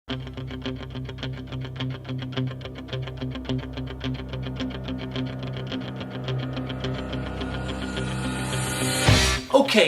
Okay,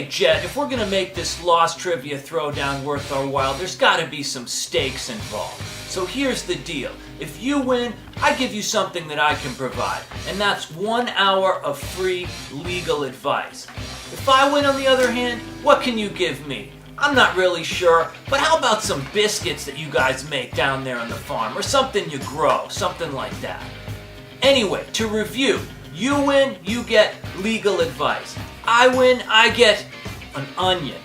Jet, if we're gonna make this Lost Trivia Throwdown worth our while, there's gotta be some stakes involved. So here's the deal. If you win, I give you something that I can provide, and that's 1 hour of free legal advice. If I win, on the other hand, what can you give me? I'm not really sure, but how about some biscuits that you guys make down there on the farm, or something you grow, something like that. Anyway, to review, you win, you get legal advice. I win, I get an onion.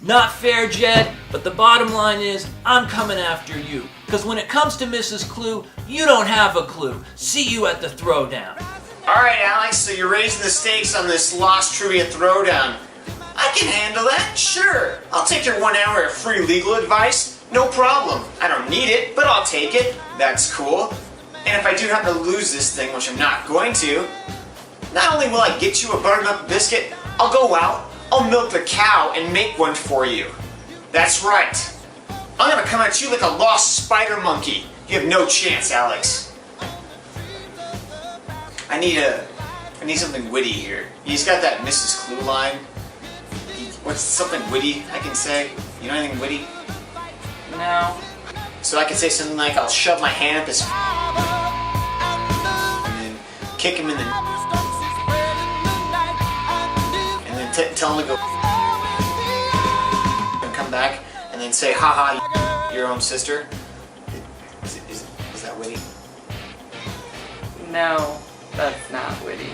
Not fair, Jed, but the bottom line is, I'm coming after you. Because when it comes to Mrs. Clue, you don't have a clue. See you at the throwdown. Alright, Alex, so you're raising the stakes on this Lost Trivia Throwdown. I can handle that, sure. I'll take your 1 hour of free legal advice, no problem. I don't need it, but I'll take it. That's cool. And if I do happen to lose this thing, which I'm not going to, not only will I get you a buttermilk biscuit, I'll go out, I'll milk the cow and make one for you. That's right. I'm gonna come at you like a lost spider monkey. You have no chance, Alex. I need something witty here. He's got that Mrs. Clue line. What's something witty I can say? You know anything witty? No. So I can say something like, I'll shove my hand up his and then kick him in the and then tell him to go and come back and then say, haha, your own sister. Is that witty? No, that's not witty.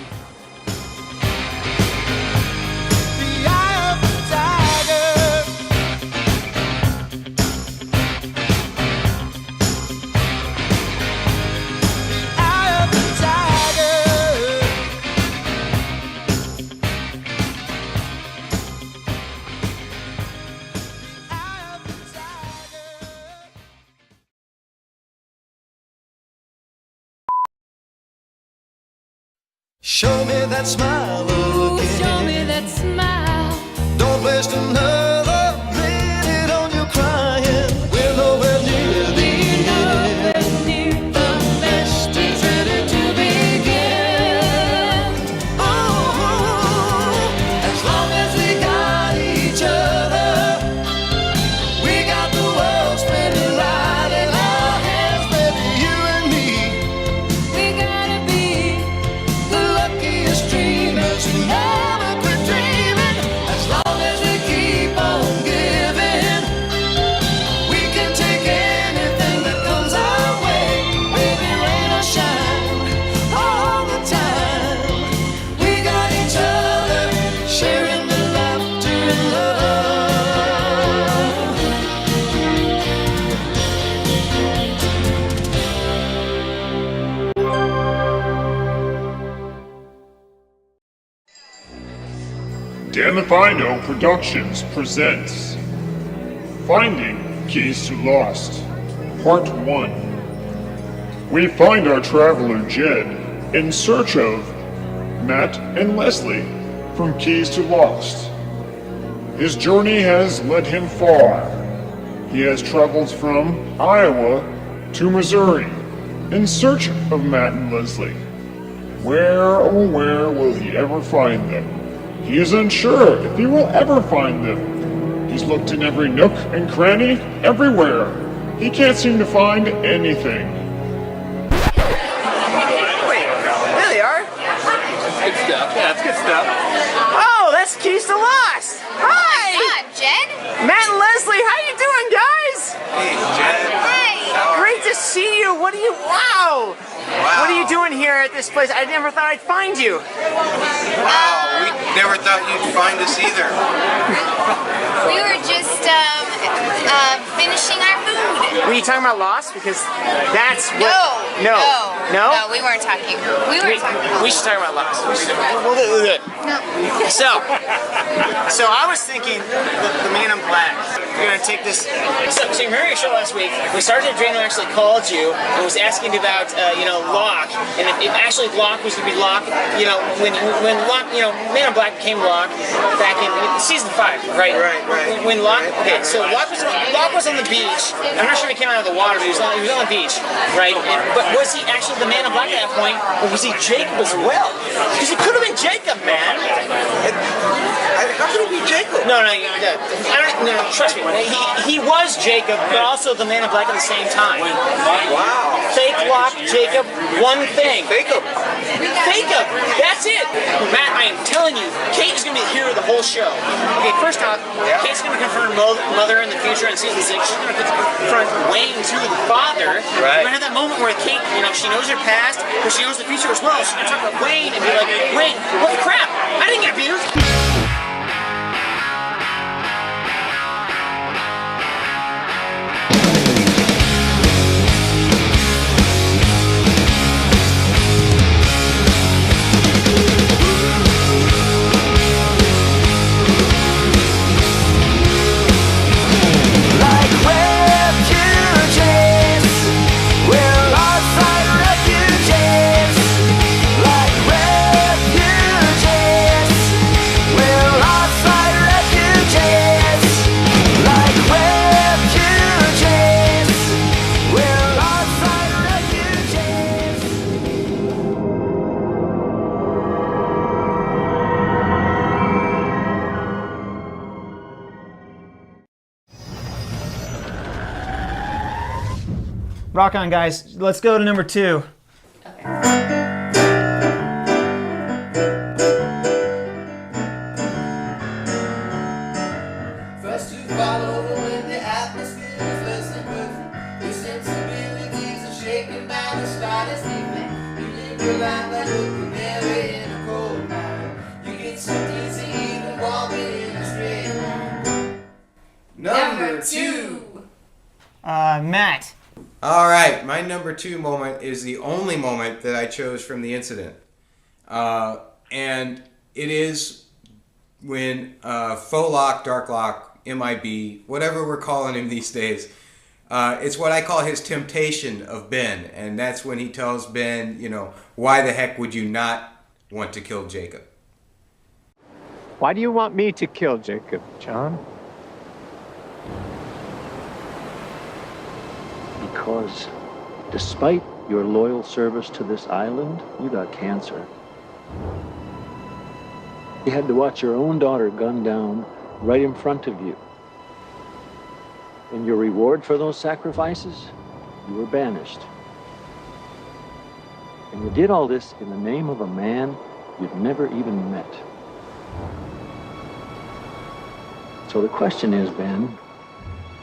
Show me that smile again. Show me that smile. Don't waste another minute on your crying. We're nowhere near the end. The best is ready to begin. Oh, as long as we got each other, we got the world spinning right in our hands, baby, you and me. We gotta be The luckiest dreamers who never quit dreaming. As long as we keep on giving, we can take anything that comes our way. Baby, rain or shine, all the time. We got each other, sharing the laughter and love. Damn If I Know Productions presents Finding Keys to Lost, Part 1. We find our traveler Jed in search of Matt and Leslie from Keys to Lost. His journey has led him far. He has traveled from Iowa to Missouri in search of Matt and Leslie. Where, oh where will he ever find them? He is unsure if he will ever find them. He's looked in every nook and cranny, everywhere. He can't seem to find anything. Wait, there they are. Good stuff. Yeah, that's good stuff. Oh, that's Keys to Lost. Hi! What's up, Jed? Matt and Leslie, how you doing, guys? Hey, Jed. Hi. Great to see you. What are you? Wow. What are you doing here at this place? I never thought I'd find you. Wow, we never thought you'd find us either. We were just finishing our food. Were you talking about Lost? Because that's what. No, we weren't talking. We weren't talking about We should talk about Lost. We'll do it. No. So I was thinking the Man in Black. We're gonna take this. So you remember your show last week? We started a dream who actually called you and was asking about Locke, and if actually Locke was to be Locke, when Locke, Man in Black became Locke back in season 5, right? Right. When Locke, okay, so Locke was a on the beach. I'm not sure if he came out of the water, but he was on the beach, right? But was he actually the man in black at that point, or was he Jacob as well? Because he could have been Jacob, man. How could it be Jacob? No, trust me. He was Jacob, but also the man in black at the same time. Wow. Fake Locke, Jacob, one thing. Fake him. Fake him. That's it. Matt, I am telling you, Kate is going to be the hero of the whole show. Okay, first off, Kate's going to confront her mother in the future in season 6. She's going to confront Wayne too, the father. Right. We're going to have that moment where Kate, she knows her past, but she knows the future as well. She's going to talk about Wayne and be like, Wayne, what the crap? I didn't get abused. Rock on, guys. Let's go to number 2. First you follow when the atmosphere is less than perfect. Your sensibilities are shaken by the slightest evening. You live your life like a canary in a cold mine. You get so dizzy even walking in a straight line. Number 2. Matt. All right, my number 2 moment is the only moment that I chose from the incident. And it is when Faux Locke, Dark Locke, MIB, whatever we're calling him these days, it's what I call his temptation of Ben. And that's when he tells Ben, why the heck would you not want to kill Jacob? Why do you want me to kill Jacob, John? Because despite your loyal service to this island, you got cancer. You had to watch your own daughter gunned down right in front of you. And your reward for those sacrifices? You were banished. And you did all this in the name of a man you'd never even met. So the question is, Ben,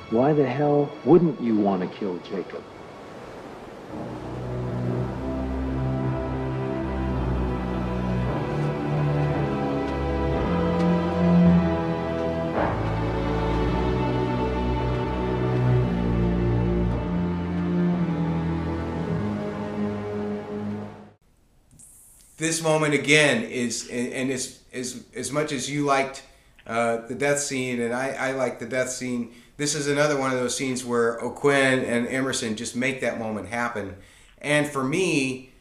why the hell wouldn't you want to kill Jacob? This moment again is, and as much as you liked the death scene and I like the death scene, this is another one of those scenes where O'Quinn and Emerson just make that moment happen. And for me,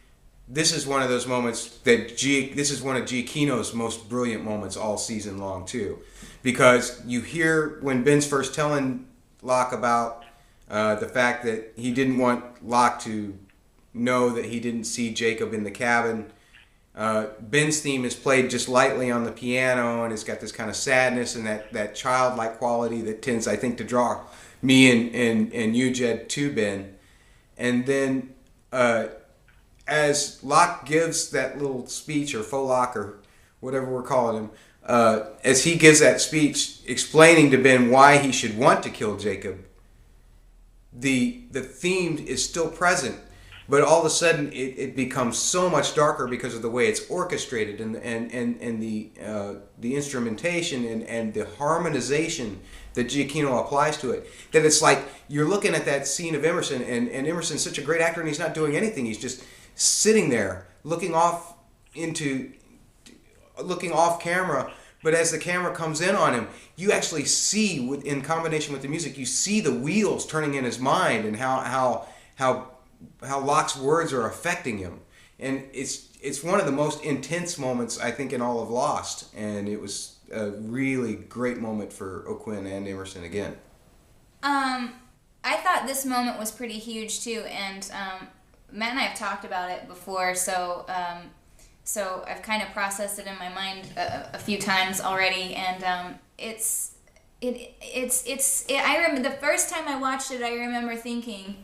this is one of those moments that this is one of Giacchino's most brilliant moments all season long too. Because you hear when Ben's first telling Locke about the fact that he didn't want Locke to know that he didn't see Jacob in the cabin. Ben's theme is played just lightly on the piano, and it's got this kind of sadness and that childlike quality that tends, I think, to draw me and you, Jed, to Ben. And then as Locke gives that little speech, or Faux Locke, or whatever we're calling him, as he gives that speech explaining to Ben why he should want to kill Jacob, the theme is still present. But all of a sudden, it becomes so much darker because of the way it's orchestrated and the instrumentation and the harmonization that Giacchino applies to it. That it's like you're looking at that scene of Emerson, and Emerson's such a great actor, and he's not doing anything. He's just sitting there, looking off camera. But as the camera comes in on him, you actually see, in combination with the music, you see the wheels turning in his mind and how Locke's words are affecting him. And it's one of the most intense moments, I think, in all of Lost. And it was a really great moment for O'Quinn and Emerson again. this moment was pretty huge too, and Matt and I have talked about it before, so I've kind of processed it in my mind a few times already, and I remember the first time I watched it, I remember thinking,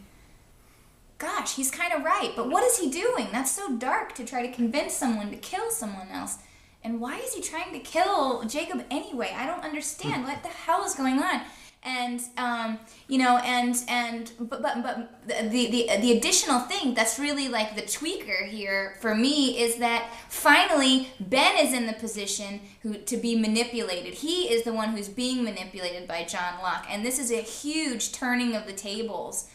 gosh, he's kind of right, but what is he doing? That's so dark to try to convince someone to kill someone else. And why is he trying to kill Jacob anyway? I don't understand. What the hell is going on? And but the additional thing that's really like the tweaker here for me is that finally Ben is in the position to be manipulated. He is the one who's being manipulated by John Locke, and this is a huge turning of the tables.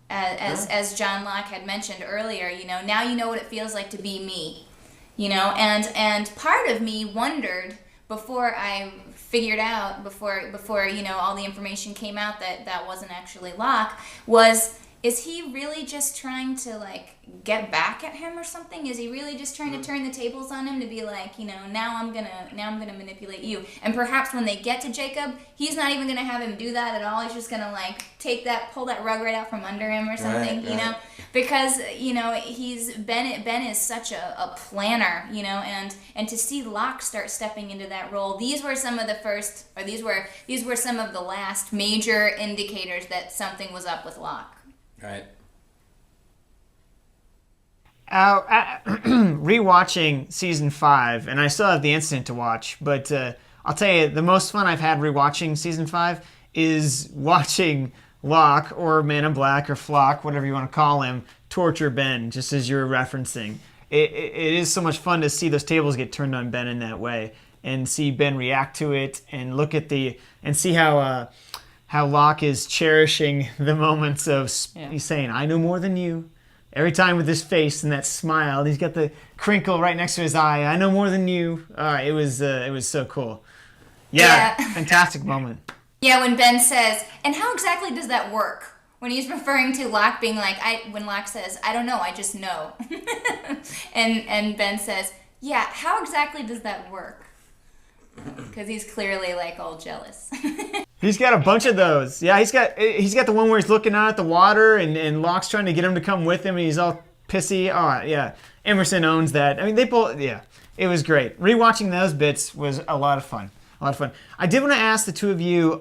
As John Locke had mentioned earlier, now you know what it feels like to be me, and part of me wondered before I figured out, before all the information came out that wasn't actually Locke, is he really just trying to like get back at him or something? Is he really just trying to turn the tables on him to be like, now I'm gonna manipulate you? And perhaps when they get to Jacob, he's not even gonna have him do that at all. He's just gonna like pull that rug right out from under him or something, Right. because Ben is such a planner, and to see Locke start stepping into that role, these were some of the last major indicators that something was up with Locke. Right. Rewatching season 5, and I still have the incident to watch, but I'll tell you, the most fun I've had rewatching season 5 is watching Locke, or Man in Black, or Flock, whatever you want to call him, torture Ben, just as you were referencing. It is so much fun to see those tables get turned on Ben in that way, and see Ben react to it, and see how Locke is cherishing the moments of he's saying, "I know more than you." Every time with his face and that smile, he's got the crinkle right next to his eye. "I know more than you." It was so cool. Yeah. Fantastic moment. Yeah, when Ben says, "And how exactly does that work?" When he's referring to Locke being like, when Locke says, "I don't know, I just know," and Ben says, "Yeah, how exactly does that work?" Because he's clearly like all jealous. He's got a bunch of those. Yeah, he's got the one where he's looking out at the water and Locke's trying to get him to come with him and he's all pissy. Oh, yeah. Emerson owns that. I mean, they both, yeah. It was great. Rewatching those bits was a lot of fun. I did want to ask the two of you,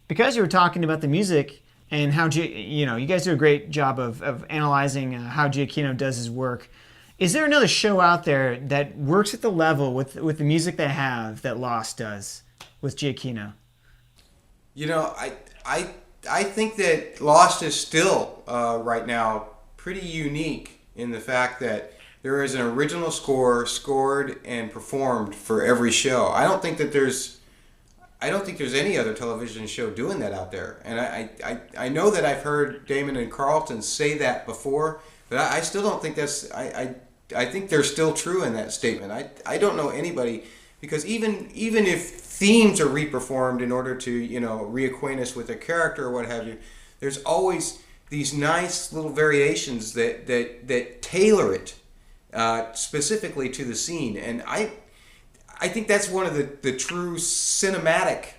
because you were talking about the music and how, you guys do a great job of analyzing how Giacchino does his work. Is there another show out there that works at the level with the music they have that Lost does with Giacchino? I think that Lost is still right now pretty unique in the fact that there is an original score scored and performed for every show. I don't think there's any other television show doing that out there. And I know that I've heard Damon and Carlton say that before, but I still don't think that's I think they're still true in that statement. I don't know anybody, because even if themes are reperformed in order to reacquaint us with a character or what have you, there's always these nice little variations that tailor it specifically to the scene. And I think that's one of the true cinematic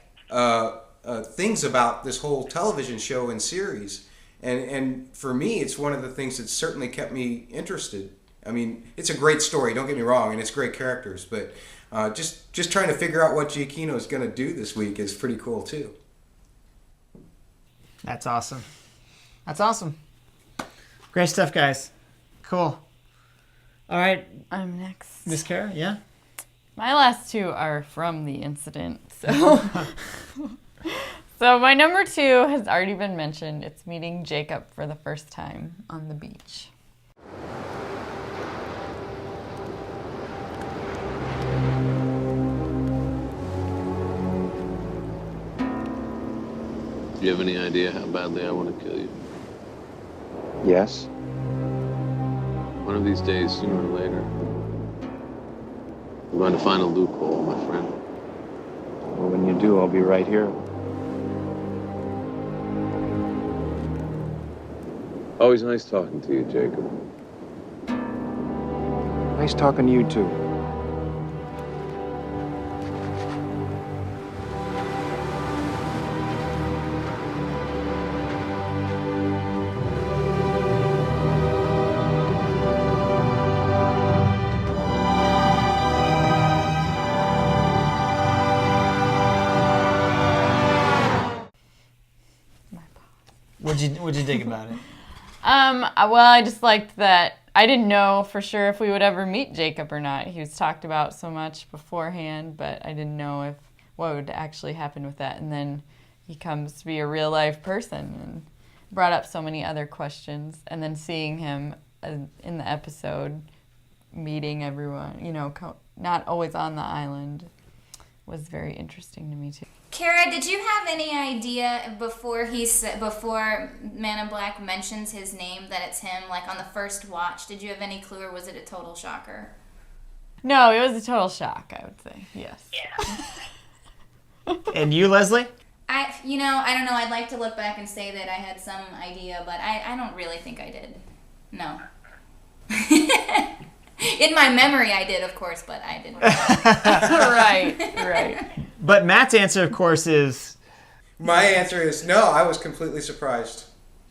things about this whole television show and series. And for me, it's one of the things that certainly kept me interested. I mean, it's a great story, don't get me wrong, and it's great characters, but just trying to figure out what Giacchino is going to do this week is pretty cool too. That's awesome. Great stuff, guys. Cool. All right. I'm next. Miss Cara, yeah? My last two are from the incident, so... So my number 2 has already been mentioned. It's meeting Jacob for the first time on the beach. Do you have any idea how badly I want to kill you? Yes. One of these days, sooner or later, I'm going to find a loophole, my friend. Well, when you do, I'll be right here. Always nice talking to you, Jacob. Nice talking to you, too. What'd you think about it? Well, I just liked that I didn't know for sure if we would ever meet Jacob or not. He was talked about so much beforehand, but I didn't know what would actually happen with that. And then he comes to be a real life person and brought up so many other questions. And then seeing him in the episode, meeting everyone, not always on the island, was very interesting to me too. Cara, did you have any idea before Man in Black mentions his name that it's him? Like on the first watch, did you have any clue, or was it a total shocker? No, it was a total shock, I would say. Yes. Yeah. And you, Leslie? I don't know. I'd like to look back and say that I had some idea, but I don't really think I did. No. In my memory, I did, of course, but I didn't. Right. But Matt's answer, of course, is... My answer is no. I was completely surprised.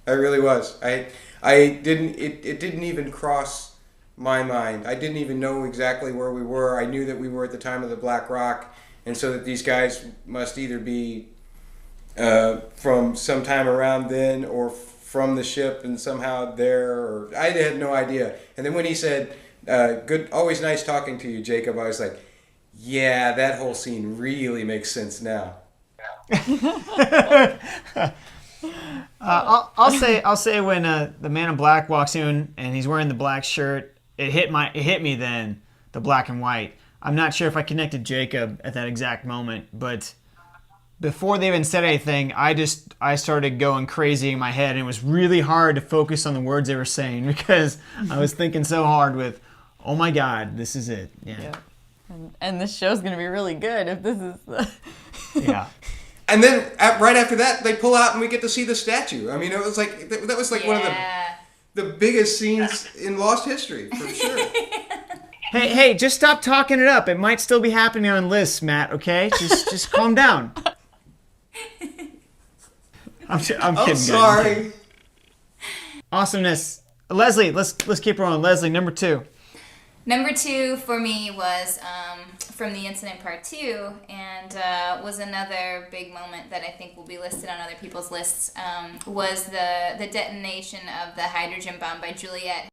I really was. It didn't even cross my mind. I didn't even know exactly where we were. I knew that we were at the time of the Black Rock, and so that these guys must either be from sometime around then or from the ship and somehow there. Or I had no idea. And then when he said, "Good, always nice talking to you, Jacob," I was like, yeah, that whole scene really makes sense now. I'll say when the Man in Black walks in and he's wearing the black shirt, it hit me then, the black and white. I'm not sure if I connected Jacob at that exact moment, but before they even said anything, I started going crazy in my head, and it was really hard to focus on the words they were saying because I was thinking so hard with, oh my God, this is it. Yeah. And this show's going to be really good if this is the... Yeah. And then right after that, they pull out and we get to see the statue. I mean, it was like that was like one of the biggest scenes in Lost history, for sure. Hey, just stop talking it up. It might still be happening on lists, Matt, okay? Just calm down. I'm kidding, guys. Sorry. Awesomeness. Leslie, let's keep rolling. Leslie, number 2. Number 2 for me was from the incident part 2, and was another big moment that I think will be listed on other people's lists, was the detonation of the hydrogen bomb by Juliet.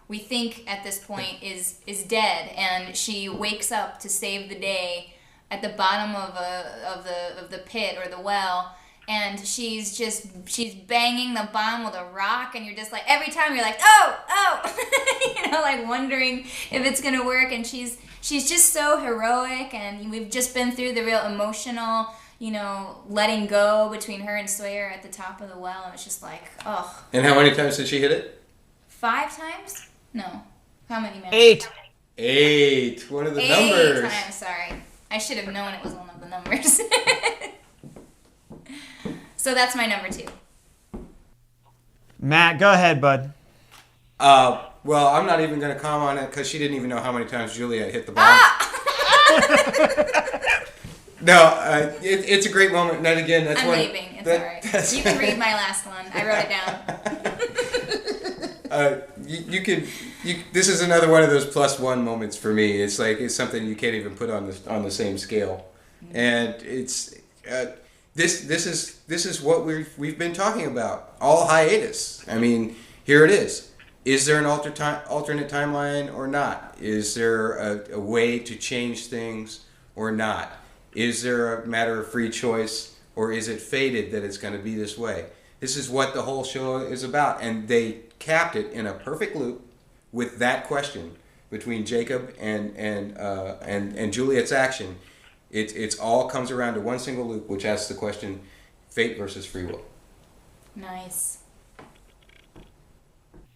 We think at this point is dead, and she wakes up to save the day at the bottom of the pit or the well, and she's banging the bomb with a rock, and you're just like, every time you're like, oh like wondering if it's gonna work, and she's just so heroic, and we've just been through the real emotional, letting go between her and Sawyer at the top of the well, and it's just like, oh. And how many times did she hit it? 5 times? No. How many minutes? 8. 8. One of the 8 numbers. 8 times, sorry. I should have known it was one of the numbers. So that's my number 2. Matt, go ahead, bud. Well, I'm not even going to comment on it because she didn't even know how many times Juliet hit the bomb. No, it's a great moment. And again, that's I'm one. leaving. It's alright. You can read my last one. I wrote it down. This is another one of those +1 moments for me. It's something you can't even put on the same scale, and it's this is what we've been talking about all hiatus. I mean, here it is. Is there an alternate timeline or not? Is there a way to change things or not? Is there a matter of free choice, or is it fated that it's going to be this way? This is what the whole show is about, and they capped it in a perfect loop with that question between Jacob and Juliet's action. It's all comes around to one single loop, which asks the question: fate versus free will. Nice.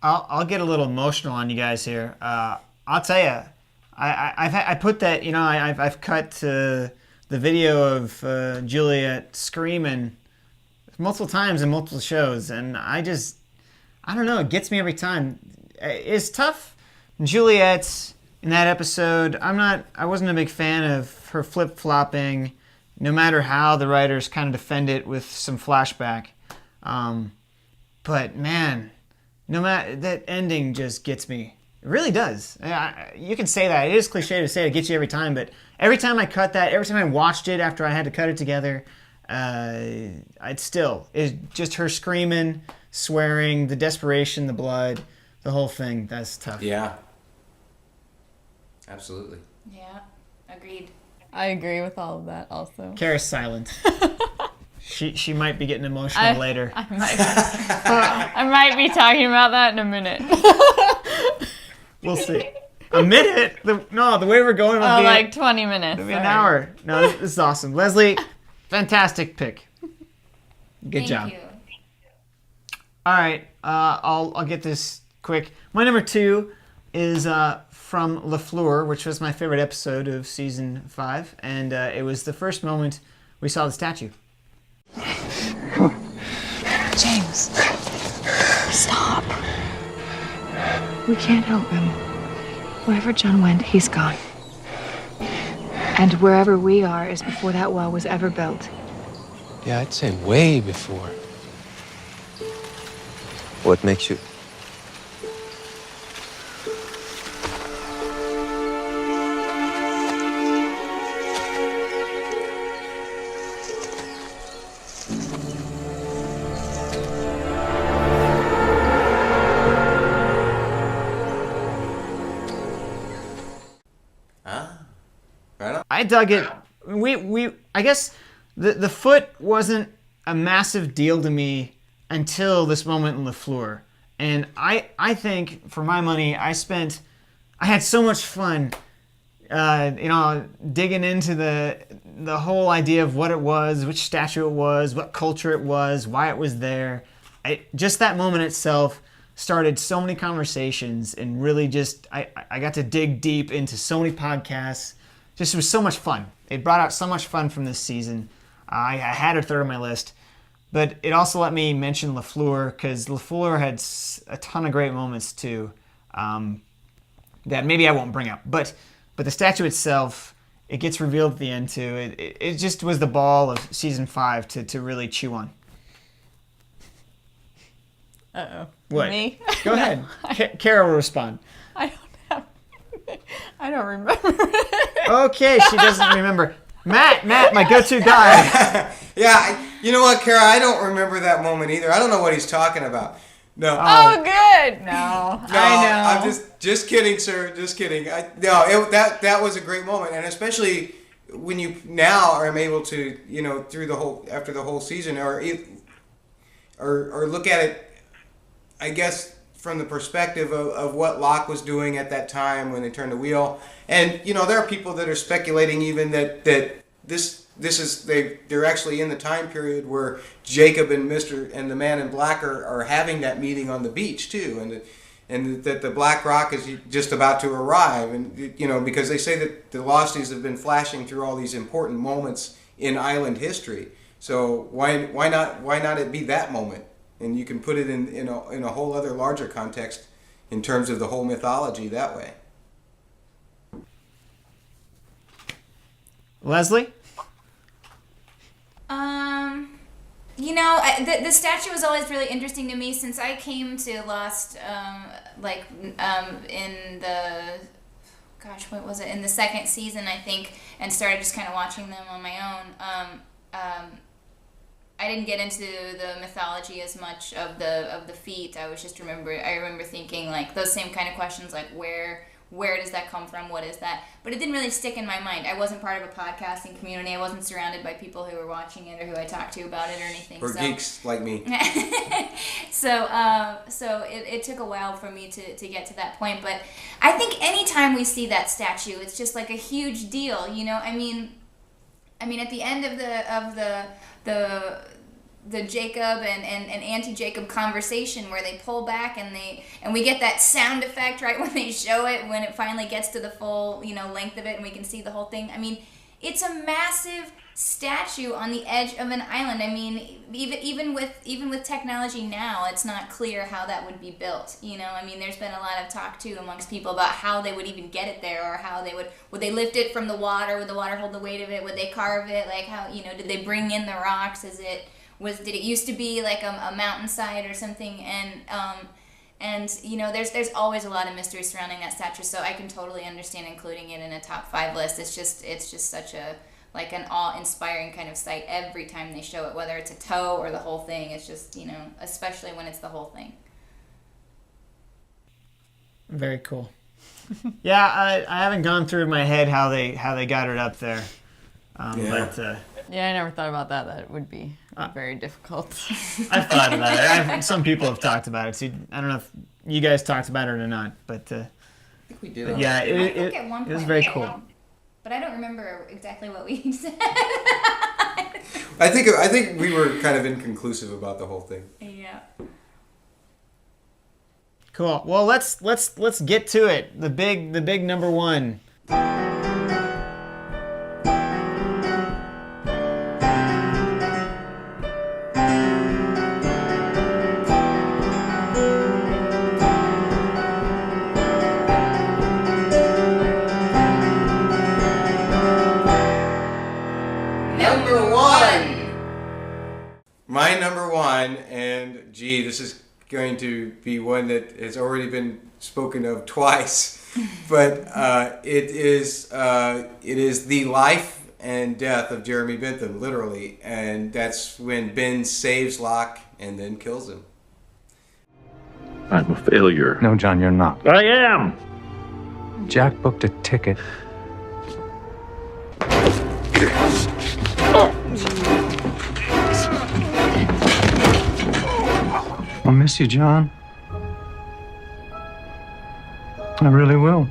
I'll get a little emotional on you guys here. I'll tell you, I put that, I've cut the video of Juliet screaming multiple times in multiple shows, and I don't know, it gets me every time. It's tough. Juliet in that episode, I wasn't a big fan of her flip-flopping, no matter how the writers kind of defend it with some flashback. But man, no matter, that ending just gets me. It really does. You can say that. It is cliche to say it gets you every time, but every time I cut that, every time I watched it after I had to cut it together, it's just her screaming, swearing, the desperation, the blood, the whole thing. That's tough. Yeah. Absolutely. Yeah, agreed. I agree with all of that also. Cara's silent. She might be getting emotional later. I might be talking about that in a minute. We'll see. A minute? The way we're going will be like 20 minutes. It'll be an hour. No, this is awesome. Leslie, fantastic pick. Good job. Thank you. All right, I'll get this quick. My number 2 is from LaFleur, which was my favorite episode of season 5, and it was the first moment we saw the statue. James, stop. We can't help him. Wherever John went, he's gone. And wherever we are is before that well was ever built. Yeah, I'd say way before. What makes you... I dug it. I guess the foot wasn't a massive deal to me until this moment in LaFleur. And I think, for my money, I had so much fun, digging into the whole idea of what it was, which statue it was, what culture it was, why it was there. Just that moment itself started so many conversations, and really I got to dig deep into so many podcasts. Just, it was so much fun. It brought out so much fun from this season. I had it third on my list. But it also let me mention LaFleur, because LaFleur had a ton of great moments too, that maybe I won't bring up. But the statue itself, it gets revealed at the end too. It just was the ball of season 5 to really chew on. Uh-oh. What? Me? Go ahead. Cara will respond. I don't remember. Okay, she doesn't remember. Matt, my go-to guy. Yeah, you know what, Cara? I don't remember that moment either. I don't know what he's talking about. No. Oh, good. No, I know. I'm just kidding, sir. Just kidding. That was a great moment, and especially when you now are able to, after the whole season, or look at it, I guess, from the perspective of what Locke was doing at that time when they turned the wheel. And there are people that are speculating even that they're actually in the time period where Jacob and the Man in Black are having that meeting on the beach too, and that the Black Rock is just about to arrive, and because they say that the LOSTies have been flashing through all these important moments in island history. So why not it be that moment? And you can put it in a whole other larger context in terms of the whole mythology that way. Leslie? The statue was always really interesting to me since I came to Lost, in the, what was it, in the second season, I think, and started just kind of watching them on my own. I didn't get into the mythology as much of the feet. I remember thinking like those same kind of questions, like where does that come from? What is that? But it didn't really stick in my mind. I wasn't part of a podcasting community. I wasn't surrounded by people who were watching it or who I talked to about it or anything. Or geeks like me. So it took a while for me to get to that point. But I think anytime we see that statue, it's just like a huge deal. I mean, at the end of the Jacob and anti-Jacob conversation where they pull back and we get that sound effect right when they show it, when it finally gets to the full, length of it and we can see the whole thing. I mean, it's a massive statue on the edge of an island. I mean, even with technology now, it's not clear how that would be built. I mean, there's been a lot of talk too amongst people about how they would even get it there, or how they would they lift it from the water? Would the water hold the weight of it? Would they carve it? Like how did they bring in the rocks? Did it used to be like a mountainside or something? And there's always a lot of mystery surrounding that statue, so I can totally understand including it in a top 5 list. It's just such an awe-inspiring kind of sight every time they show it, whether it's a toe or the whole thing. It's just, especially when it's the whole thing. Very cool. Yeah, I haven't gone through in my head how they got it up there. But I never thought about that. That would be very difficult. I've thought about it. Some people have talked about it. So I don't know if you guys talked about it or not, but I think we did. Yeah, I think at one it was point very we cool. did, but I don't remember exactly what we said. I think we were kind of inconclusive about the whole thing. Yeah. Cool. Well, let's get to it. The big number 1. My number 1, and gee, this is going to be one that has already been spoken of twice, but it is the life and death of Jeremy Bentham, literally, and that's when Ben saves Locke and then kills him. I'm a failure. No, John, you're not. I am! Jack booked a ticket. I'll miss you, John. I really will.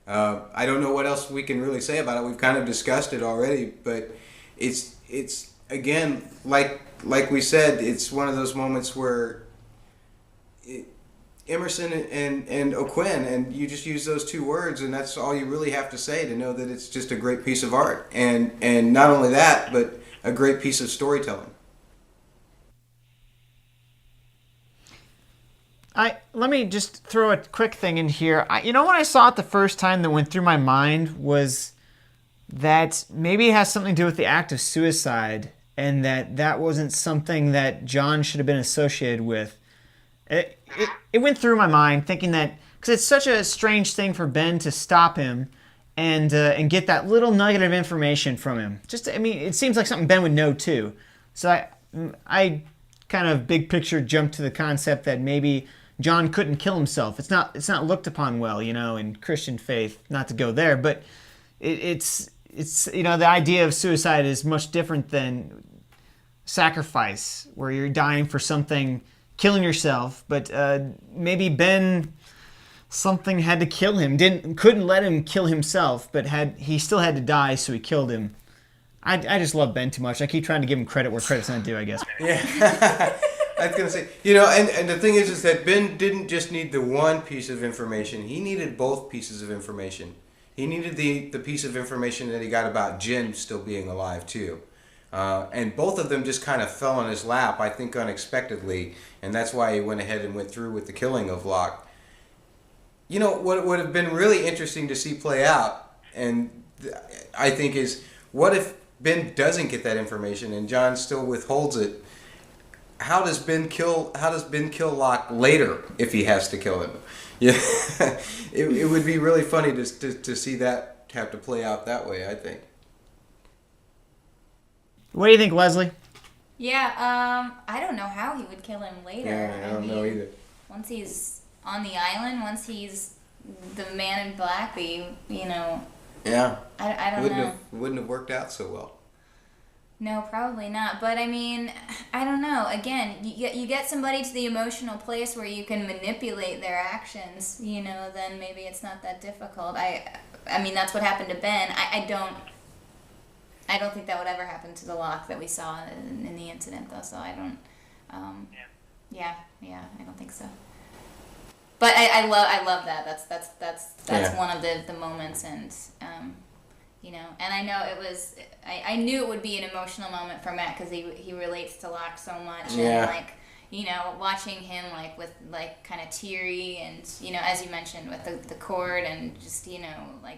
I don't know what else we can really say about it. We've kind of discussed it already, but it's again, like we said, it's one of those moments where Emerson and O'Quinn, and you just use those 2 words, and that's all you really have to say to know that it's just a great piece of art, and not only that, but a great piece of storytelling. Let me just throw a quick thing in here. When I saw it the first time, that went through my mind was that maybe it has something to do with the act of suicide, and that wasn't something that John should have been associated with. It went through my mind thinking that, because it's such a strange thing for Ben to stop him and get that little nugget of information from him. It seems like something Ben would know too. So I kind of big picture jumped to the concept that maybe John couldn't kill himself. It's not looked upon well, in Christian faith, not to go there, but it's the idea of suicide is much different than sacrifice, where you're dying for something, killing yourself, but maybe Ben, something had to kill him, couldn't let him kill himself, but he still had to die, so he killed him. I just love Ben too much. I keep trying to give him credit where credit's not due, I guess. Yeah. I was going to say, and the thing is that Ben didn't just need the one piece of information. He needed both pieces of information. He needed the piece of information that he got about Jen still being alive, too. And both of them just kind of fell on his lap, I think unexpectedly, and that's why he went ahead and went through with the killing of Locke. What would have been really interesting to see play out, and I think, is what if Ben doesn't get that information and John still withholds it? How does Ben kill Locke later if he has to kill him? Yeah, it would be really funny to see that have to play out that way, I think. What do you think, Leslie? Yeah, I don't know how he would kill him later. Yeah, I don't know either. Once he's on the island, once he's the man in black, Yeah. I don't know. Wouldn't have worked out so well. No, probably not. But I don't know. Again, you get somebody to the emotional place where you can manipulate their actions, then maybe it's not that difficult. I mean, that's what happened to Ben. I don't... I don't think that would ever happen to the Locke that we saw in the incident, though. So I don't. Yeah, I don't think so. But I love that. That's one of the moments, and and I know it was. I knew it would be an emotional moment for Matt because he relates to Locke so much, and watching him with kind of teary, and as you mentioned with the cord, and just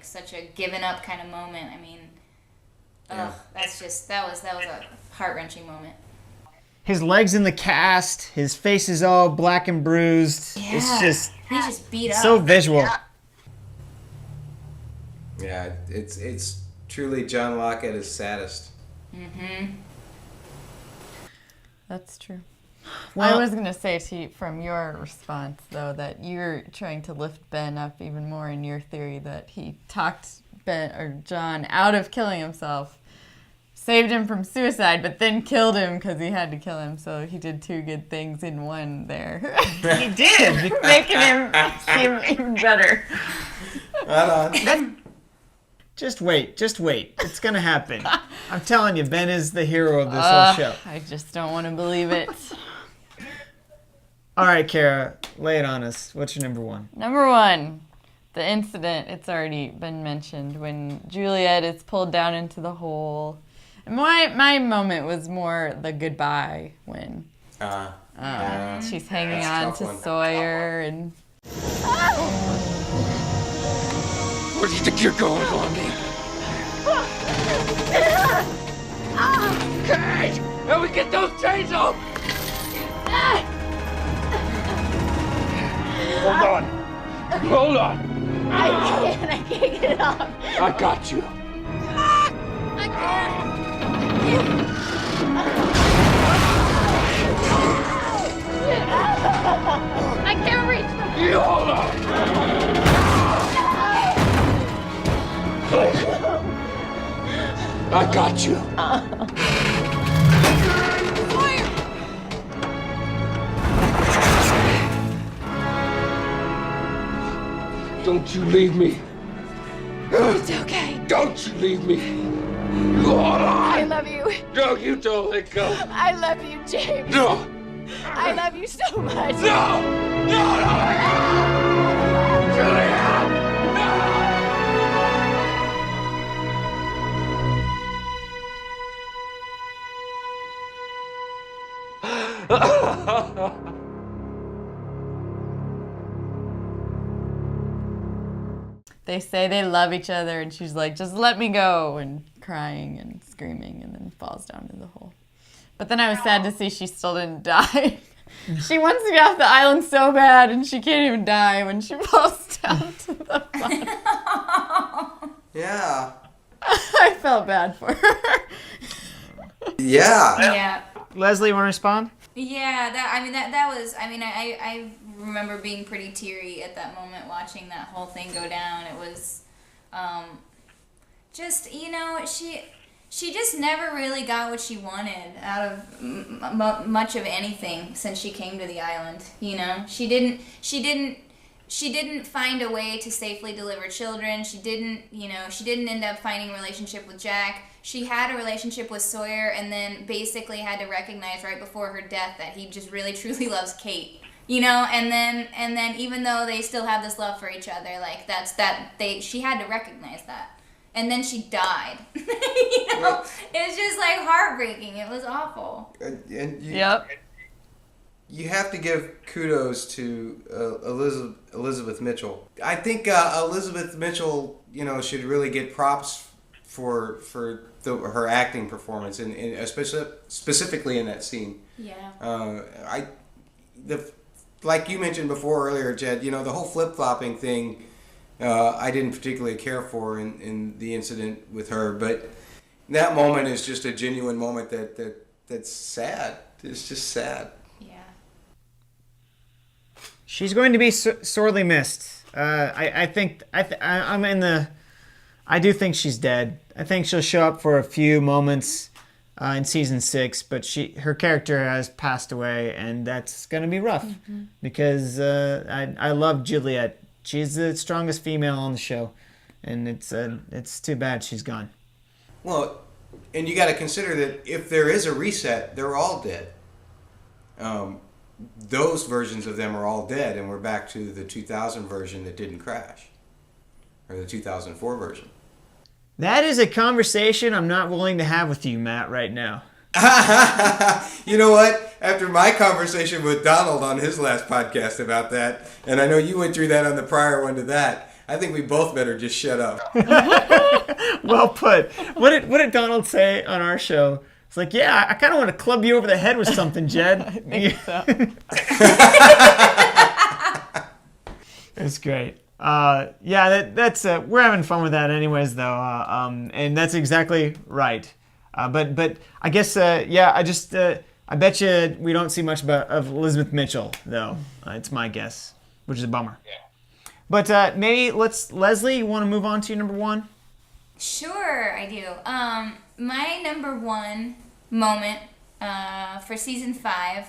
such a given up kind of moment. I mean, that was a heart-wrenching moment. His legs in the cast, his face is all black and bruised. Yeah. It's just he's just beat up. So visual. Yeah, it's truly John Locke at his saddest. Mm-hmm. That's true. Well, I was going to say to you, from your response, though, that you're trying to lift Ben up even more in your theory that he talked John out of killing himself, saved him from suicide, but then killed him because he had to kill him. So he did two good things in one there. He did! Making him seem even better. Right on. Just wait. It's gonna happen. I'm telling you, Ben is the hero of this whole show. I just don't want to believe it. All right, Cara, lay it on us. What's your number one? Number one, the incident. It's already been mentioned when Juliet is pulled down into the hole. And my moment was more the goodbye when she's hanging on to Sawyer and. Where do you think you're going, Blondie? Kate! Let me get those chains off! Hold on! I can't get it off. I got you. I can't. I can't reach them. You hold on! I got you. Don't you leave me. It's okay. Don't you leave me. You hold on. I love you. No, you don't let go. I love you, James. No. I love you so much. No. No. Julia. They say they love each other, and she's like, just let me go, and crying and screaming, and then falls down in the hole. But then I was sad to see she still didn't die. She wants to get off the island so bad, and she can't even die when she falls down to the bottom. Yeah. I felt bad for her. Yeah. Leslie, you want to respond? Yeah, that was. I remember being pretty teary at that moment, watching that whole thing go down. It was, just she just never really got what she wanted out of much of anything since she came to the island. She didn't find a way to safely deliver children. She didn't end up finding a relationship with Jack. She had a relationship with Sawyer, and then basically had to recognize right before her death that he just really truly loves Kate. And then even though they still have this love for each other, she had to recognize that. And then she died. It was just heartbreaking. It was awful. Yep. You have to give kudos to Elizabeth Mitchell. I think Elizabeth Mitchell, should really get props for her acting performance, and especially specifically in that scene. Yeah. Like you mentioned before earlier, Jed, the whole flip-flopping thing, I didn't particularly care for in the incident with her, but that moment is just a genuine moment that's sad. It's just sad. Yeah. She's going to be sorely missed. I do think she's dead. I think she'll show up for a few moments in season 6, but her character has passed away, and that's going to be rough because I love Juliet. She's the strongest female on the show, and it's too bad she's gone. Well, And you got to consider that if there is a reset, they're all dead. Those versions of them are all dead, and we're back to the 2000 version that didn't crash, or the 2004 version. That is a conversation I'm not willing to have with you, Matt, right now. You know what? After my conversation with Donald on his last podcast about that, and I know you went through that on the prior one to that, I think we both better just shut up. Well put. What did Donald say on our show? It's like, yeah, I kind of want to club you over the head with something, Jed. I think so. It's great. That's we're having fun with that anyways, though, and that's exactly right. But I guess I bet you we don't see much of Elizabeth Mitchell, though. It's my guess, which is a bummer. Yeah. But maybe Leslie, you want to move on to your number one? Sure, I do. My number one moment for season 5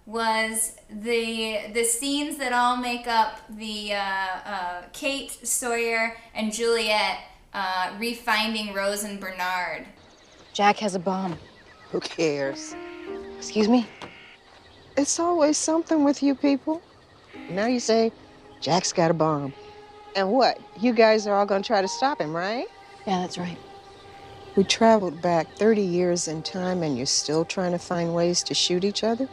was the scenes that all make up the Kate, Sawyer, and Juliet refinding Rose and Bernard. Jack has a bomb. Who cares? Excuse me? It's always something with you people. Now you say, Jack's got a bomb. And what? You guys are all gonna try to stop him, right? Yeah, that's right. We traveled back 30 years in time and you're still trying to find ways to shoot each other?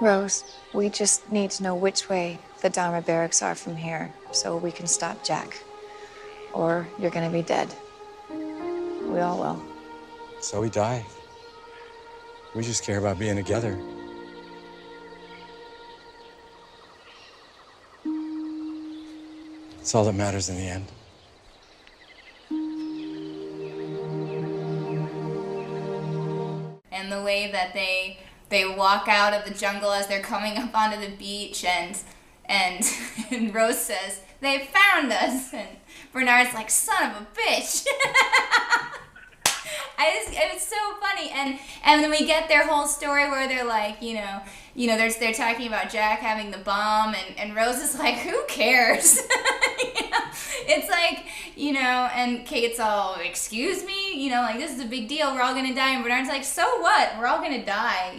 Rose, we just need to know which way the Dharma barracks are from here so we can stop Jack. Or you're gonna be dead. We all will. So we die. We just care about being together. It's all that matters in the end. And the way that they walk out of the jungle as they're coming up onto the beach, and Rose says, "They found us," and Bernard's like, "Son of a bitch." It's so funny, and then we get their whole story where they're like, they're talking about Jack having the bomb, and Rose is like, who cares? It's like, and Kate's all, excuse me, like, this is a big deal, we're all gonna die, and Bernard's like, so what? We're all gonna die,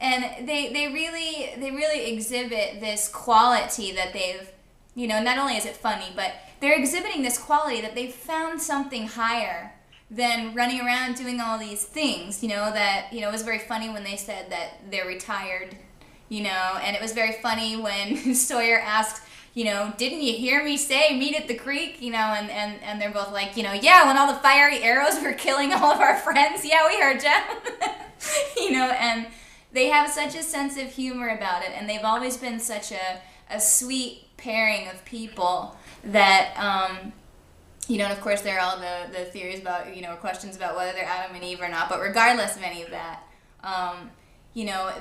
and they really exhibit this quality that they've, not only is it funny, but they're exhibiting this quality that they've found something higher than running around doing all these things, that, it was very funny when they said that they're retired, and it was very funny when Sawyer asked, didn't you hear me say meet at the creek, and they're both like, yeah, when all the fiery arrows were killing all of our friends, yeah, we heard ya, and they have such a sense of humor about it, and they've always been such a sweet pairing of people that, and of course there are all the theories about, questions about whether they're Adam and Eve or not, but regardless of any of that,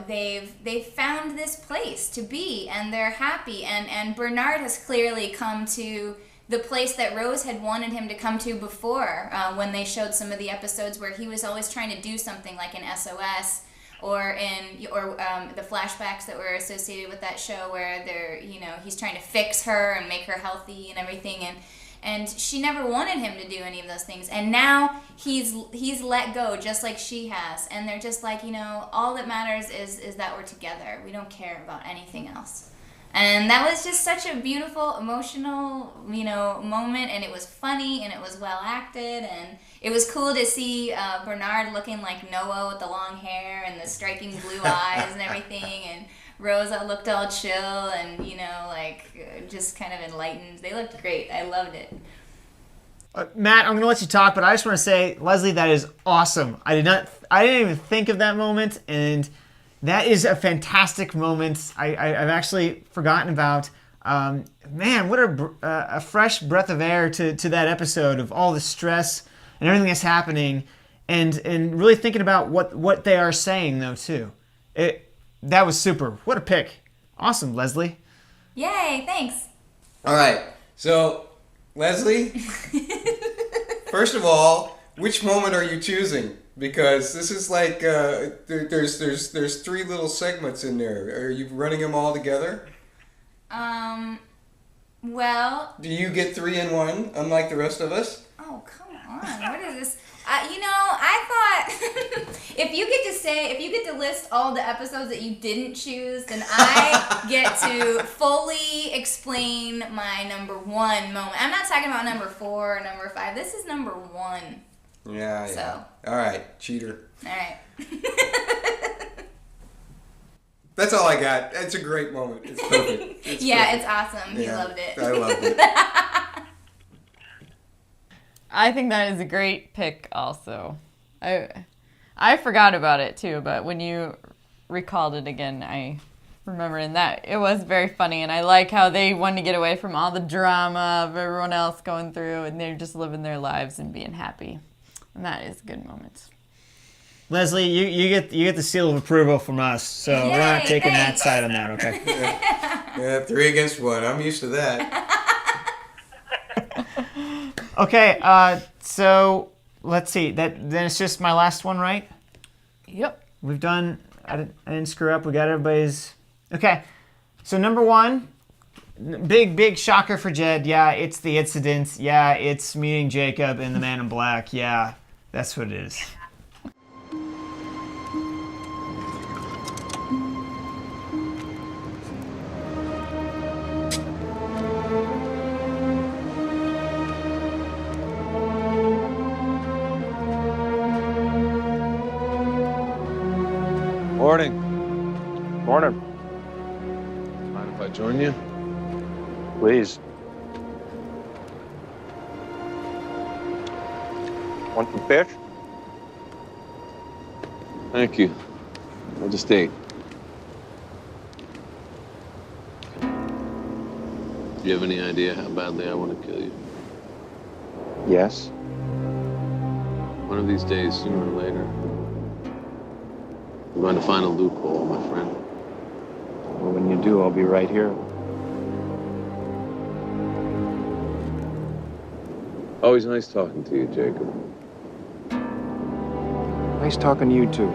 they've found this place to be, and they're happy, and Bernard has clearly come to the place that Rose had wanted him to come to before, when they showed some of the episodes where he was always trying to do something like an SOS, or the flashbacks that were associated with that show where they're, he's trying to fix her and make her healthy and everything, and she never wanted him to do any of those things. And now he's let go just like she has. And they're just like, all that matters is that we're together. We don't care about anything else. And that was just such a beautiful, emotional, moment. And it was funny and it was well acted. And it was cool to see Bernard looking like Noah with the long hair and the striking blue eyes and everything. And Rosa looked all chill and, just kind of enlightened. They looked great. I loved it. Matt, I'm going to let you talk, but I just want to say, Leslie, that is awesome. I didn't even think of that moment, and that is a fantastic moment. I've actually forgotten about. Man, what a fresh breath of air to that episode of all the stress and everything that's happening, and really thinking about what they are saying, though, too. That was super. What a pick. Awesome, Leslie. Yay, thanks. All right. So, Leslie, first of all, which moment are you choosing? Because this is like there's 3 little segments in there. Are you running them all together? Well. Do you get 3 in 1, unlike the rest of us? Oh, come on. What is this? I thought if you get to list all the episodes that you didn't choose, then I get to fully explain my number 1 moment. I'm not talking about number 4 or number 5. This is number 1. Yeah. So. All right, cheater. All right. That's all I got. It's a great moment. It's perfect. It's awesome. He loved it. I loved it. I think that is a great pick also. I forgot about it too, but when you recalled it again, I remember in that it was very funny, and I like how they wanted to get away from all the drama of everyone else going through, and they're just living their lives and being happy. And that is a good moment. Leslie, you get the seal of approval from us, so we're not taking that side on that, okay? Yeah, 3 against 1. I'm used to that. Okay, so let's see. Then it's just my last one, right? Yep. We've done. I didn't screw up. We got everybody's. Okay, so number 1, big shocker for Jed. Yeah, it's the incident. Yeah, it's meeting Jacob and the Man in Black. Yeah, that's what it is. Morning. Morning. Mind if I join you? Please. Want some fish? Thank you. I just ate. Do you have any idea how badly I want to kill you? Yes. One of these days, sooner or later, I'm going to find a loophole, my friend. Well, when you do, I'll be right here. Always nice talking to you, Jacob. Nice talking to you, too.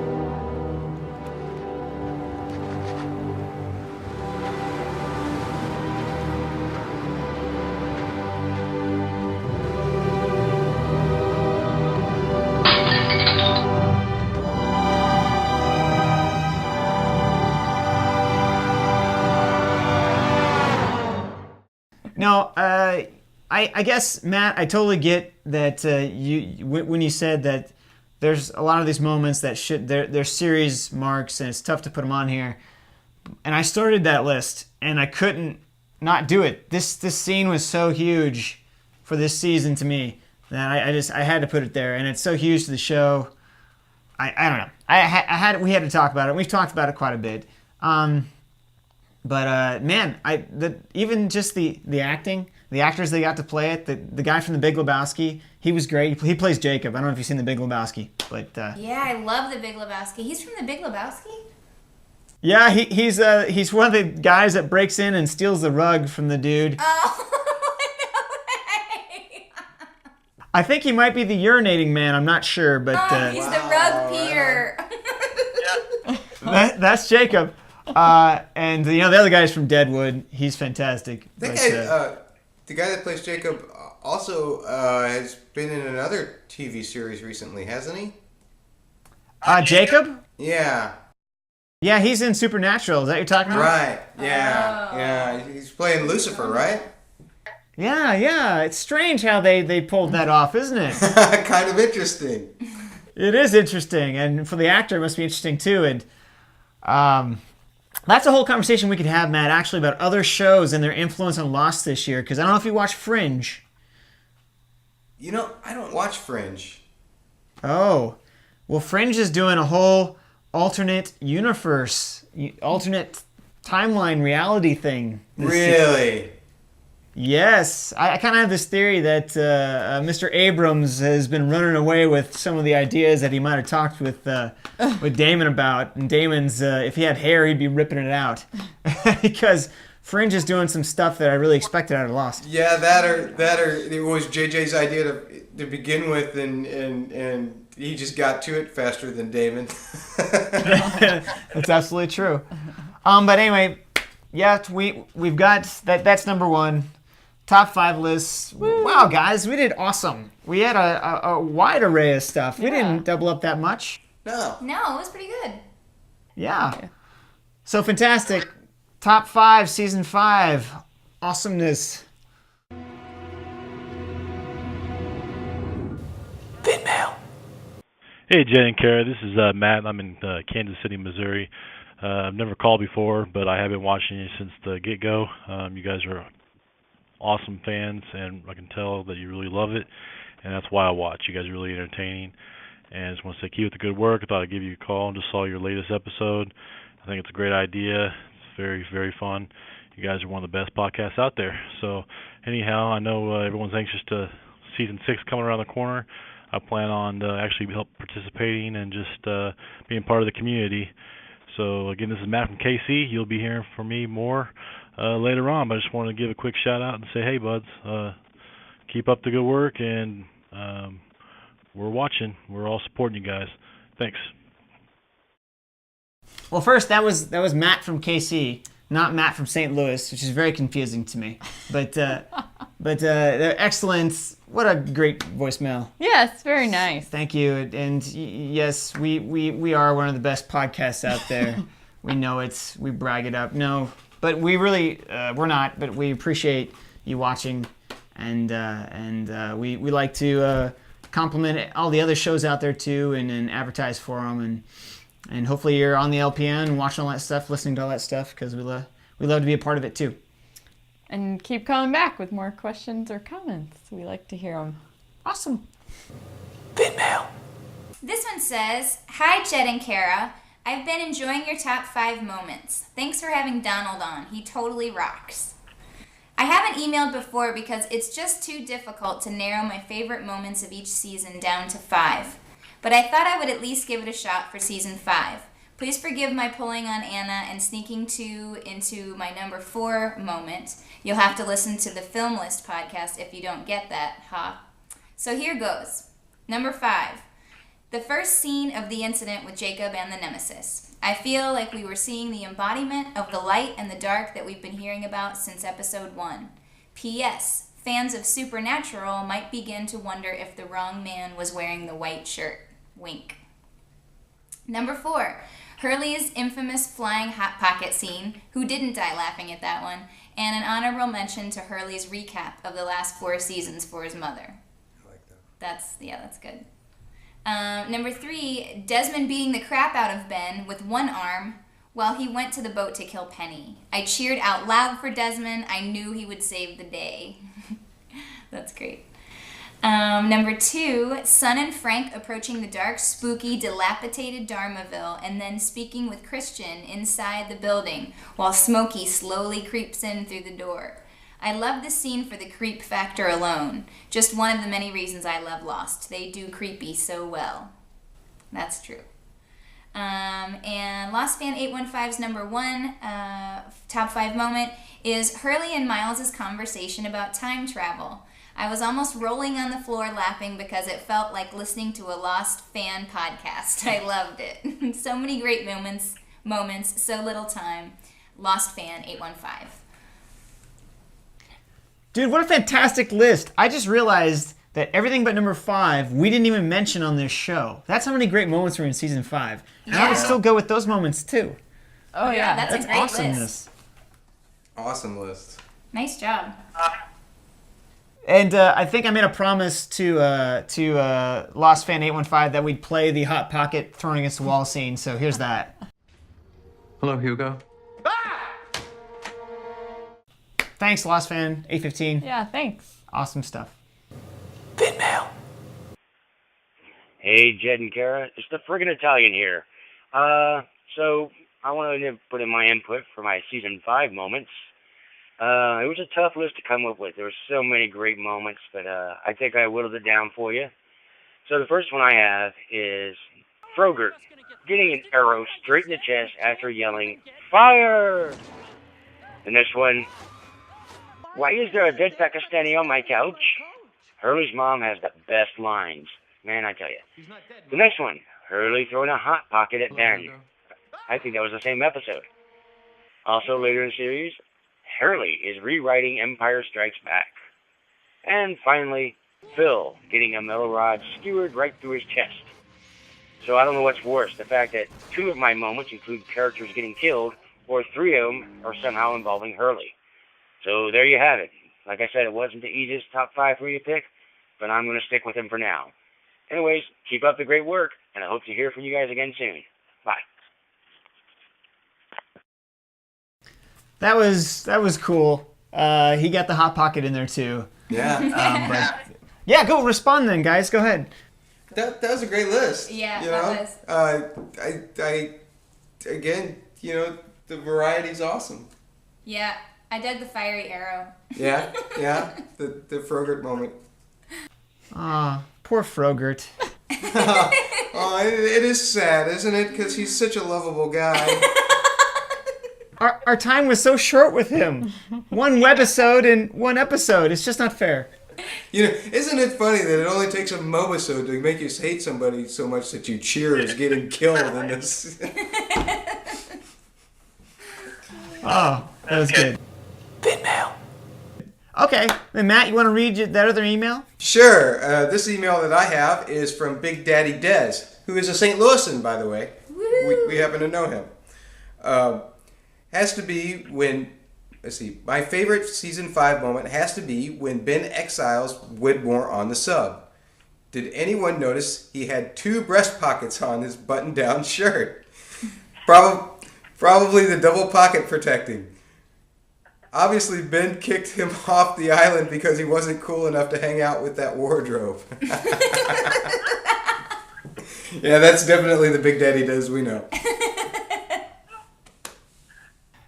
No, I guess, Matt, I totally get that when you said that there's a lot of these moments that they're series marks and it's tough to put them on here. And I started that list and I couldn't not do it. This scene was so huge for this season to me that I had to put it there, and it's so huge to the show. I don't know. We had to talk about it. We've talked about it quite a bit. But man, even just the acting, the actors they got to play it, the guy from The Big Lebowski, he was great. He plays Jacob. I don't know if you've seen The Big Lebowski, but yeah, I love The Big Lebowski. He's from The Big Lebowski? Yeah, he's one of the guys that breaks in and steals the rug from the dude. Oh, I think he might be the urinating man. I'm not sure, but he's the rug peer. That's Jacob. And the other guy's from Deadwood. He's fantastic. That guy, the guy that plays Jacob also has been in another TV series recently, hasn't he? Jacob? Yeah. Yeah, he's in Supernatural. Is that what you're talking about? Right. Yeah. Oh. Yeah. He's playing Lucifer, right? Yeah. It's strange how they pulled that off, isn't it? Kind of interesting. It is interesting, and for the actor, it must be interesting too. And that's a whole conversation we could have, Matt, actually, about other shows and their influence on Lost this year. Because I don't know if you watch Fringe. I don't watch Fringe. Oh, well, Fringe is doing a whole alternate universe, alternate timeline reality thing. Really? Yes. I kind of have this theory that Mr. Abrams has been running away with some of the ideas that he might have talked with Damon about. And Damon's, if he had hair, he'd be ripping it out. Because Fringe is doing some stuff that I really expected out of Lost. Yeah, that or it was JJ's idea to begin with, and he just got to it faster than Damon. That's absolutely true. But anyway, yeah, we've got that. That's number 1. top 5 lists. Wow, guys, we did awesome. We had a wide array of stuff. We didn't double up that much. No. No, it was pretty good. Yeah. So fantastic. Top 5, season 5. Awesomeness. Hey, Jen and Cara, this is Matt. I'm in Kansas City, Missouri. I've never called before, but I have been watching you since the get-go. You guys are awesome fans, and I can tell that you really love it, and that's why I watch. You guys are really entertaining, and I just want to say keep up the good work. I thought I'd give you a call and just saw your latest episode. I think it's a great idea. It's very, very fun. You guys are one of the best podcasts out there. So anyhow, I know everyone's anxious to season 6 coming around the corner. I plan on actually help participating and just being part of the community. So again, this is Matt from KC. You'll be hearing from me more later on, but I just wanted to give a quick shout out and say, hey, buds, keep up the good work, and we're watching. We're all supporting you guys. Thanks. Well, first, that was Matt from KC, not Matt from St. Louis, which is very confusing to me. But they're excellent. What a great voicemail. Yes, very nice. Thank you. And yes, we are one of the best podcasts out there. We know it. We brag it up. No, but we really, we're not, but we appreciate you watching. And we like to compliment all the other shows out there too, and advertise for them. And hopefully you're on the LPN and watching all that stuff, listening to all that stuff, because we love to be a part of it too. And keep calling back with more questions or comments. We like to hear them. Awesome. This one says, "Hi, Jed and Cara. I've been enjoying your top 5 moments. Thanks for having Donald on. He totally rocks. I haven't emailed before because it's just too difficult to narrow my favorite moments of each season down to 5. But I thought I would at least give it a shot for season 5. Please forgive my pulling on Anna and sneaking into my number 4 moment. You'll have to listen to the Film List podcast if you don't get that, huh? So here goes. Number 5. The first scene of the incident with Jacob and the Nemesis. I feel like we were seeing the embodiment of the light and the dark that we've been hearing about since episode 1. P.S. Fans of Supernatural might begin to wonder if the wrong man was wearing the white shirt. Wink. Number 4. Hurley's infamous flying Hot Pocket scene. Who didn't die laughing at that one? And an honorable mention to Hurley's recap of the last 4 seasons for his mother. I like that. That's good. Number 3, Desmond beating the crap out of Ben with one arm while he went to the boat to kill Penny. I cheered out loud for Desmond. I knew he would save the day. That's great. Number 2, Son and Frank approaching the dark, spooky, dilapidated Dharmaville and then speaking with Christian inside the building while Smokey slowly creeps in through the door. I love this scene for the creep factor alone. Just one of the many reasons I love Lost. They do creepy so well. That's true. And Lost Fan 815's number 1 top 5 moment is Hurley and Miles' conversation about time travel. I was almost rolling on the floor laughing because it felt like listening to a Lost fan podcast. I loved it. So many great moments, so little time. Lost Fan 815. Dude, what a fantastic list. I just realized that everything but number 5 we didn't even mention on this show. That's how many great moments were in season 5. And I would still go with those moments too. Oh yeah, that's a great awesomeness. list. Awesome list. Nice job. And I think I made a promise to Lost Fan 815 that we'd play the Hot Pocket throwing against the wall scene, so here's that. Hello, Hugo. Thanks, Lost Fan 815. Yeah, thanks. Awesome stuff. Hey, Jed and Cara, it's the friggin' Italian here. So I wanted to put in my input for my season 5 moments. It was a tough list to come up with. There were so many great moments, but I think I whittled it down for you. So the first one I have is Frogurt getting an arrow straight in the chest after yelling, "Fire!" The next one, "Why is there a dead pecker standing on my couch?" Hurley's mom has the best lines. Man, I tell you. The next one, Hurley throwing a Hot Pocket at Ben. I think that was the same episode. Also later in the series, Hurley is rewriting Empire Strikes Back. And finally, Phil getting a metal rod skewered right through his chest. So I don't know what's worse, the fact that 2 of my moments include characters getting killed, or 3 of them are somehow involving Hurley. So there you have it. Like I said, it wasn't the easiest top 5 for me to pick, but I'm going to stick with him for now. Anyways, keep up the great work, and I hope to hear from you guys again soon. Bye. That was cool. He got the Hot Pocket in there too. Yeah. But yeah, go respond then, guys. Go ahead. That was a great list. Yeah, you that know? I again, you know, the variety's awesome. Yeah, I dug the fiery arrow. Yeah, the Frogurt moment. Ah, poor Frogurt. Oh, it is sad, isn't it? Because he's such a lovable guy. Our time was so short with him. One webisode and one episode. It's just not fair. You know, isn't it funny that it only takes a mobisode to make you hate somebody so much that you cheer as getting killed in this? Oh, that was good. Fin mail. Okay, then Matt, you want to read that other email? Sure. This email that I have is from Big Daddy Dez, who is a St. Louisan, by the way. We happen to know him. Has to be when, let's see, my favorite season 5 moment has to be when Ben exiles Widmore on the sub. Did anyone notice he had 2 breast pockets on his button-down shirt? Probably the double pocket protecting. Obviously, Ben kicked him off the island because he wasn't cool enough to hang out with that wardrobe. Yeah, that's definitely the Big Daddy Does we know.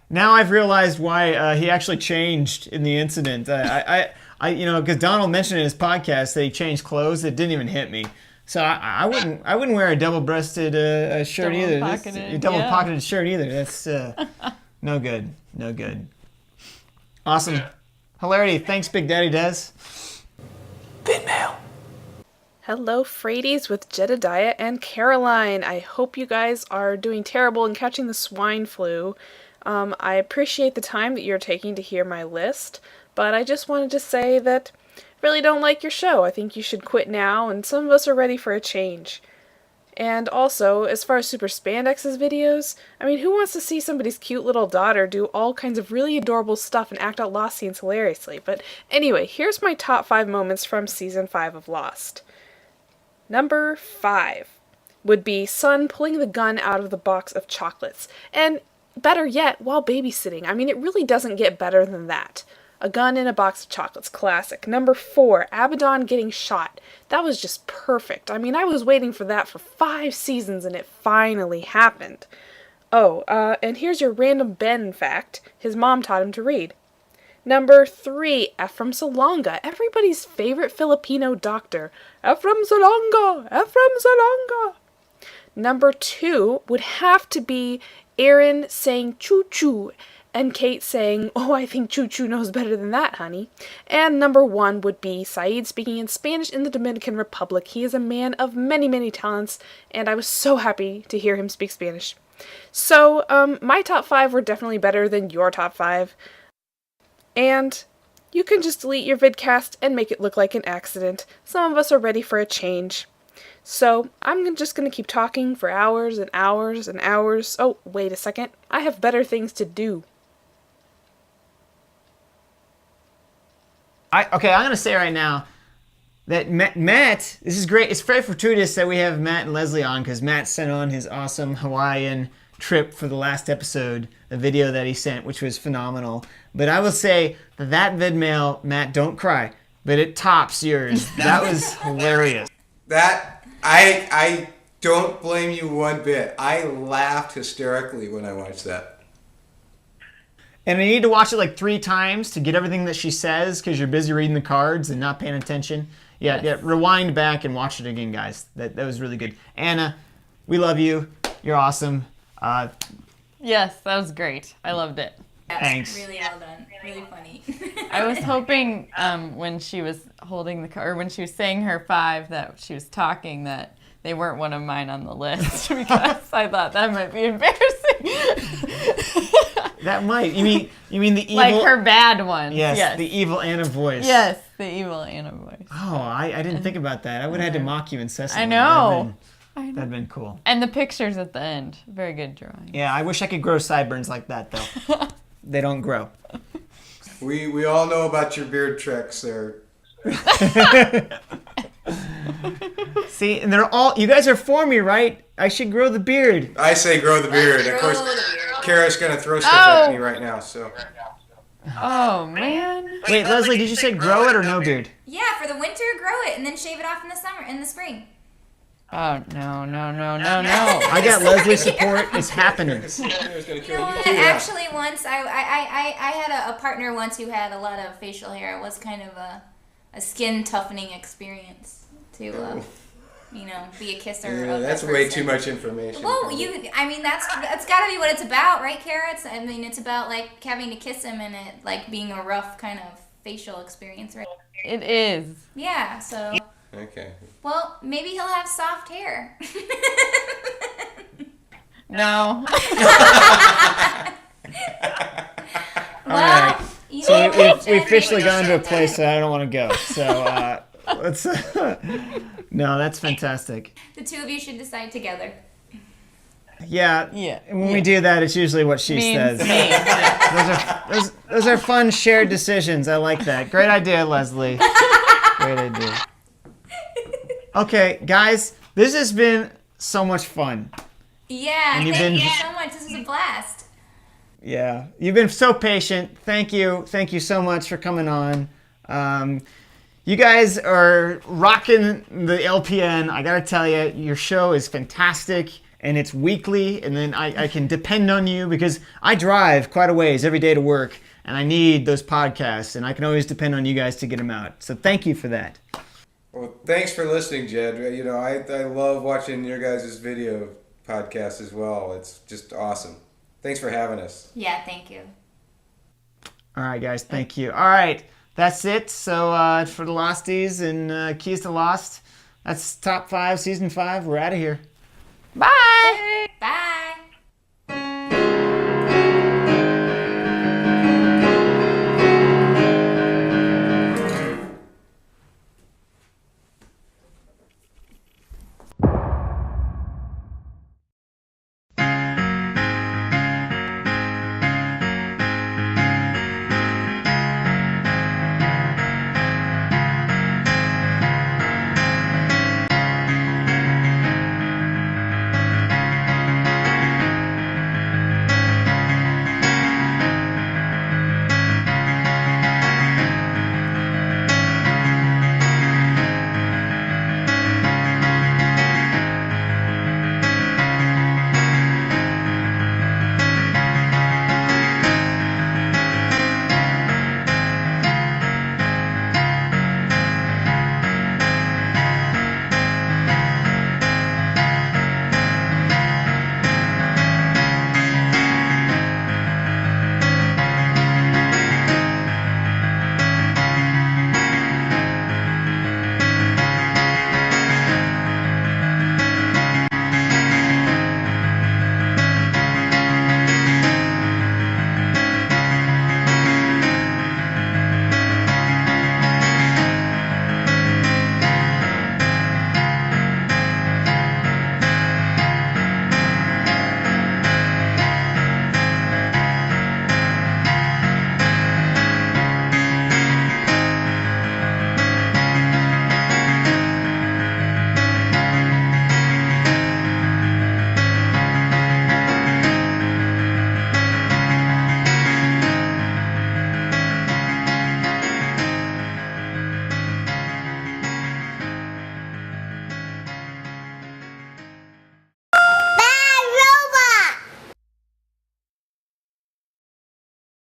Now I've realized why he actually changed in the incident. I you know, because Donald mentioned in his podcast that he changed clothes. It didn't even hit me. So I wouldn't wear a double-breasted shirt either. Double-pocketed shirt either. That's no good. No good. Awesome. Hilarity. Thanks, Big Daddy Des. Fin mail. Hello, Fradies with Jedediah and Caroline. I hope you guys are doing terrible and catching the swine flu. I appreciate the time that you're taking to hear my list, but I just wanted to say that I really don't like your show. I think you should quit now, and some of us are ready for a change. And also, as far as Super Spandex's videos, I mean, who wants to see somebody's cute little daughter do all kinds of really adorable stuff and act out Lost scenes hilariously? But anyway, here's my top 5 moments from Season 5 of Lost. Number 5 would be Sun pulling the gun out of the box of chocolates. And better yet, while babysitting. I mean, it really doesn't get better than that. A gun in a box of chocolates, classic. Number 4, Abaddon getting shot. That was just perfect. I mean, I was waiting for that for 5 seasons and it finally happened. Oh, and here's your random Ben fact. His mom taught him to read. Number 3, Ephraim Salonga, everybody's favorite Filipino doctor. Ephraim Salonga! Ephraim Salonga! Number 2 would have to be Aaron saying choo-choo, and Kate saying, oh, I think choo-choo knows better than that, honey. And number 1 would be Saeed speaking in Spanish in the Dominican Republic. He is a man of many, many talents, and I was so happy to hear him speak Spanish. So, my top 5 were definitely better than your top 5. And you can just delete your vidcast and make it look like an accident. Some of us are ready for a change. So, I'm just going to keep talking for hours and hours and hours. Oh, wait a second. I have better things to do. Okay, I'm going to say right now that Matt, this is great. It's very fortuitous that we have Matt and Leslie on because Matt sent on his awesome Hawaiian trip for the last episode, the video that he sent, which was phenomenal. But I will say that vidmail, Matt, don't cry, but it tops yours. That was hilarious. I don't blame you one bit. I laughed hysterically when I watched that. And I need to watch it like 3 times to get everything that she says because you're busy reading the cards and not paying attention. Yeah, rewind back and watch it again, guys. That was really good. Anna, we love you. You're awesome. Yes, that was great. I loved it. Thanks. Really well done. Really funny. I was hoping when she was holding the card, or when she was saying her 5, that she was talking, that they weren't one of mine on the list because I thought that might be embarrassing. That might. You mean the evil? Like her bad one. Yes, the evil Anna voice. Yes, the evil Anna voice. Oh, I didn't think about that. I would have had to mock you incessantly. I know. That'd been cool. And the pictures at the end, very good drawing. Yeah, I wish I could grow sideburns like that though. They don't grow. We all know about your beard tricks there. See, and they're all. You guys are for me, right? I should grow the beard. I say grow the beard. Of course, Kara's gonna throw stuff at me right now. So. Oh man. Wait, Leslie, did you say grow it or no beard? Yeah, for the winter, grow it, and then shave it off in the summer, in the spring. Oh no. I got Leslie's support. It's happening. Actually, once I had a partner once who had a lot of facial hair. It was kind of a skin toughening experience to, be a kisser. Yeah, of that's that way person. too much information. Well, that's got to be what it's about, right, Cara? It's about like having to kiss him and it like being a rough kind of facial experience, right? It is. Yeah. So. Okay. Well, maybe he'll have soft hair. No. All right. So we've officially gone to a place that I don't want to go. So let's. No, that's fantastic. The two of you should decide together. Yeah. And when we do that, it's usually what she says. Those are fun shared decisions. I like that. Great idea, Leslie. Great idea. Okay, guys, this has been so much fun. Yeah, thank you so much. This is a blast. Yeah, you've been so patient. Thank you so much for coming on. You guys are rocking the LPN. I gotta tell you, your show is fantastic, and it's weekly. And then I can depend on you because I drive quite a ways every day to work, and I need those podcasts, and I can always depend on you guys to get them out. So thank you for that. Well, thanks for listening, Jed. I love watching your guys' video podcast as well. It's just awesome. Thanks for having us. Yeah, thank you. All right, guys, thank you. All right, that's it. So for the Losties and Keys to Lost, that's top 5, season 5. We're out of here. Bye. Bye.